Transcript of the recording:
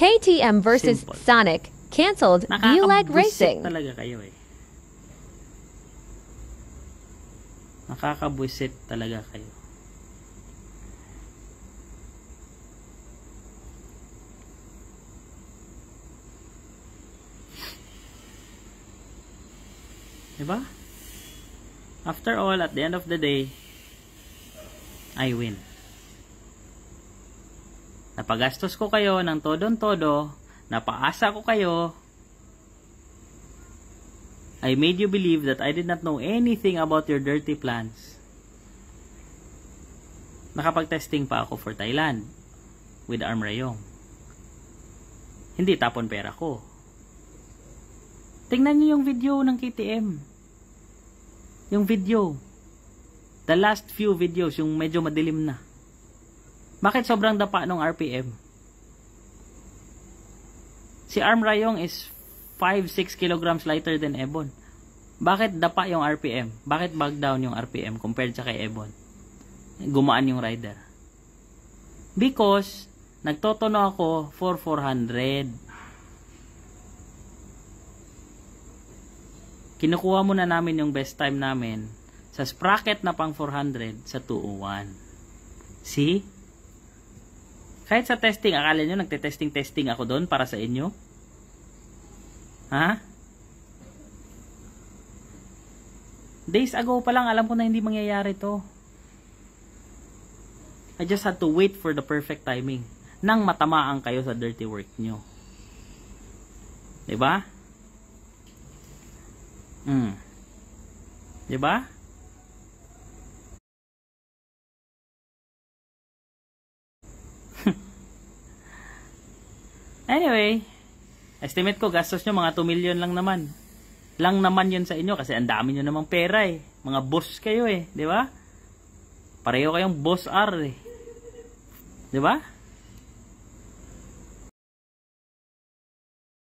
KTM versus Simple. Sonic canceled. Do you like Nakakabwisit racing? talaga kayo eh. Nakakabwisit talaga kayo. Diba? After all, at the end of the day, I win. Napagastos ko kayo ng todong-todo, napaasa ko kayo, I made you believe that I did not know anything about your dirty plans. Nakapag-testing pa ako for Thailand with Arm Rayong. Hindi tapon pera ko. Tingnan niyo yung video ng KTM. Yung video. The last few videos, yung medyo madilim na. Bakit sobrang dapa ng RPM? Si Arm Rayong is 5-6 kilograms lighter than Ebon. Bakit dapa yung RPM? Bakit bag down yung RPM compared sa kay Ebon? Gumaan yung rider. Because, nagtotono ako for 400. Kinukuha muna namin yung best time namin sa sprocket na pang 400 sa 201. See? Kahit sa testing, akala nyo nagte-testing ako doon para sa inyo? Ha? Days ago pa lang, alam ko na hindi mangyayari to. I just had to wait for the perfect timing nang matamaan kayo sa dirty work nyo. Diba? Diba? Anyway, estimate ko gastos nyo mga 2 million lang naman. Lang naman yun sa inyo kasi ang dami nyo namang pera eh. Mga boss kayo eh, di ba? Pareho kayong boss R eh. Di ba?